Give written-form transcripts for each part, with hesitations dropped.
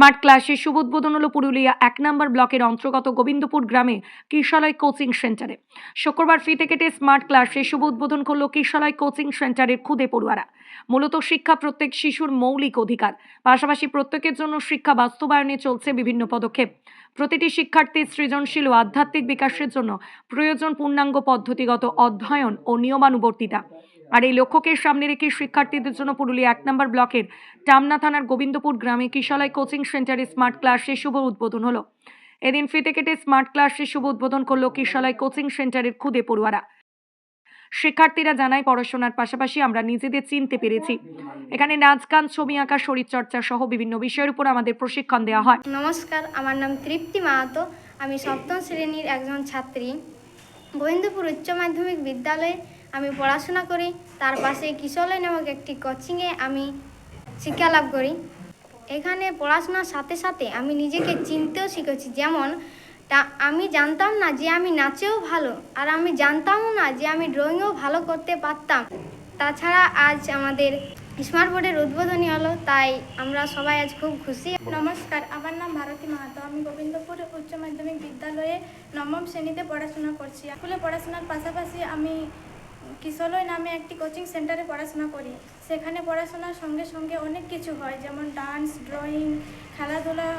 Smart ক্লাসের শুভ উদ্বোধন হলো পুরুলিয়া ১ নম্বর ব্লকের অন্তর্গত গোবিন্দপুর গ্রামে কিশলয় কোচিং সেন্টারে। শুক্রবার ফিতে কেটে স্মার্ট ক্লাসের শুভ উদ্বোধন করলো কিশলয় কোচিং সেন্টারের খুদে পড়ুয়ারা। মূলত শিক্ষা প্রত্যেক শিশুর মৌলিক অধিকার, পাশাপাশি প্রত্যেকের জন্য শিক্ষা বাস্তবায়নে চলছে বিভিন্ন পদক্ষেপ। প্রতিটি শিক্ষার্থীর সৃজনশীল ও আধ্যাত্মিক বিকাশের জন্য প্রয়োজন পূর্ণাঙ্গ পদ্ধতিগত অধ্যয়ন ও নিয়মানুবর্তিতা। আর এই লক্ষ্যকে সামনে রেখে শিক্ষার্থীদের জন্য পুরুলিয়া ১ নম্বর ব্লকের টামনা থানার গোবিন্দপুর গ্রামে কিশলয় কোচিং সেন্টারে স্মার্ট ক্লাসের শুভ উদ্বোধন হলো। এদিন ফিতে কেটে স্মার্ট ক্লাসের শুভ উদ্বোধন করলো কিশলয় কোচিং সেন্টারের খুদে পড়ুয়ারা। শিক্ষার্থীরা জানায়, পড়াশোনার পাশাপাশি আমরা নিজেদের চিনতে পেরেছি। এখানে নাচ, গান, ছবি আঁকা, শরীরচর্চা সহ বিভিন্ন বিষয়ের উপর আমাদের প্রশিক্ষণ দেওয়া হয়। নমস্কার, আমার নাম তৃপ্তি মাহাতো। আমি সপ্তম শ্রেণীর একজন ছাত্রী। গোবিন্দপুর উচ্চ মাধ্যমিক বিদ্যালয়ে আমি পড়াশোনা করি। তার পাশে কিশলয় নামক একটি কোচিংয়ে আমি শিক্ষা লাভ করি। এখানে পড়াশোনার সাথে সাথে আমি নিজেকে চিনতেও শিখেছি। যেমন আমি জানতাম না যে আমি নাচেও ভালো, আর আমি জানতামও না যে আমি ড্রয়িংও ভালো করতে পারতাম। তাছাড়া আজ আমাদের স্মার্ট বোর্ডের উদ্বোধনী হলো, তাই আমরা সবাই আজ খুব খুশি। নমস্কার, আমার নাম ভারতী মাহাতো। আমি গোবিন্দপুর উচ্চ মাধ্যমিক বিদ্যালয়ে নবম শ্রেণীতে পড়াশোনা করছি। স্কুলে পড়াশোনার পাশাপাশি আমি কিশলয় নামে একটি কোচিং সেন্টারে পড়াশোনা করি। সেখানে পড়াশোনার সঙ্গে সঙ্গে অনেক কিছু হয়, যেমন ডান্স, ড্রয়িং, খেলাধুলা।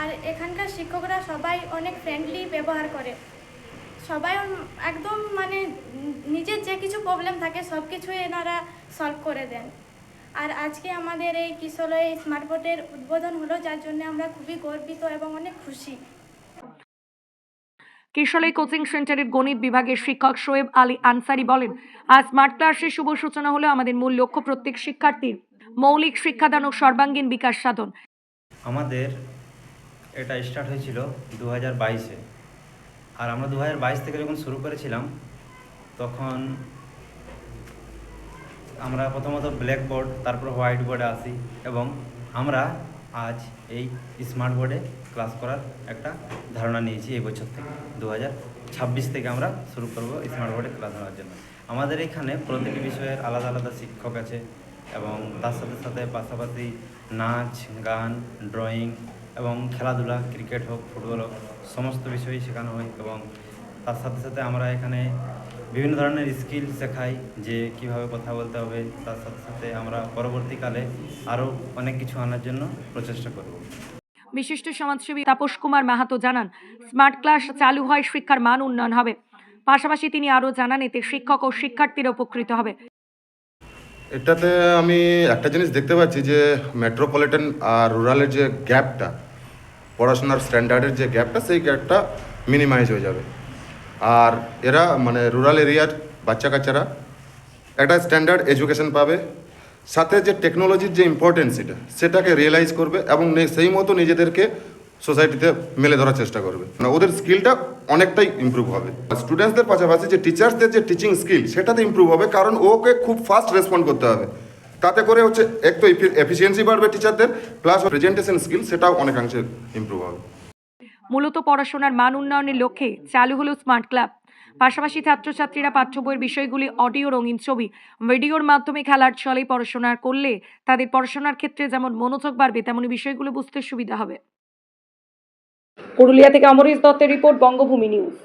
আর এখানকার শিক্ষকরা সবাই অনেক ফ্রেন্ডলি ব্যবহার করে। সবাই একদম নিজের যে কিছু প্রবলেম থাকে সব কিছুই এনারা সলভ করে দেন। আর আজকে আমাদের এই কিশলয় স্মার্ট বোর্ডের উদ্বোধন হলো, যার জন্য আমরা খুবই গর্বিত এবং অনেক খুশি। কিশলয় কোচিং সেন্টারের গণিত বিভাগের শিক্ষক শোয়েব আলী আনসারি বলেন, আজ স্মার্ট ক্লাসের শুভ সূচনা হলো আমাদের মূল লক্ষ্য প্রত্যেক শিক্ষার্থীর মৌলিক শিক্ষাদান ও সর্বাঙ্গীন বিকাশ সাধন। আমাদের এটা স্টার্ট হয়েছিল 2022-এ। আর আমরা 2022 থেকে যখন শুরু করেছিলাম, তখন আমরা প্রথমত ব্ল্যাকবোর্ড, তারপর হোয়াইট বোর্ডে আসি এবং আমরা আজ এই স্মার্ট বোর্ডে ক্লাস করার একটা ধারণা নিয়েছি। এই বছর থেকে 2026 থেকে আমরা শুরু করব স্মার্ট বোর্ডে ক্লাস নেওয়ার জন্য। আমাদের এখানে প্রতিটি বিষয়ের আলাদা আলাদা শিক্ষক আছে এবং তার সাথে সাথে পাশাপাশি নাচ, গান, ড্রয়িং এবং খেলাধুলা, ক্রিকেট হোক, ফুটবল হোক, সমস্ত বিষয়ই শেখানো হয়। এবং তার সাথে সাথে আমরা এখানে বিভিন্ন ধরনের স্কিল শেখাই, যে কিভাবে কথা বলতে হবে। তার সাথে সাথে আমরা পরবর্তীকালে আরও অনেক কিছু আনার জন্য প্রচেষ্টা করব। বিশিষ্ট সমাজসেবী তাপস কুমার মাহাতো জানান, স্মার্ট ক্লাস চালু হয় শিক্ষার মান উন্নয়ন হবে। পাশাপাশি তিনি আরও জানান, এতে শিক্ষক ও শিক্ষার্থীরা উপকৃত হবে। এটাতে আমি একটা জিনিস দেখতে পাচ্ছি যে মেট্রোপলিটন আর রুরালের যে গ্যাপটা, পড়াশোনার স্ট্যান্ডার্ডের যে গ্যাপটা, সেই গ্যাপটা মিনিমাইজ হয়ে যাবে। আর এরা রুরাল এরিয়ার বাচ্চা কাচ্চারা একটা স্ট্যান্ডার্ড এডুকেশন পাবে, সাথে যে টেকনোলজির যে ইম্পর্টেন্স সেটাকে রিয়েলাইজ করবে এবং সেই মতো নিজেদেরকে সোসাইটিতে মেলে ধরার চেষ্টা করবে। ওদের স্কিলটা অনেকটাই ইমপ্রুভ হবে। স্টুডেন্টসদের পাশাপাশি যে টিচার্সদের যে টিচিং স্কিল, সেটাতে ইমপ্রুভ হবে, কারণ ওকে খুব ফাস্ট রেসপন্ড করতে হবে। তাতে করে এক তো এফিসিয়েন্সি বাড়বে টিচারদের, প্লাস প্রেজেন্টেশন স্কিল সেটাও অনেকাংশে ইমপ্রুভ হবে। মূলত পড়াশোনার মান উন্নয়নের লক্ষ্যে চালু হলো স্মার্ট ক্লাব। পাশাপাশি ছাত্রছাত্রীরা পাঠ্য বইয়ের বিষয়গুলি অডিও, রঙিন ছবি, ভিডিওর মাধ্যমে খেলার ছলে পড়াশোনা করলে তাদের পড়াশোনার ক্ষেত্রে যেমন মনোযোগ বাড়বে, তেমনি বিষয়গুলো বুঝতে সুবিধা হবে। পুরুলিয়া থেকে অমরেশ দত্তের রিপোর্ট, বঙ্গভূমি নিউজ।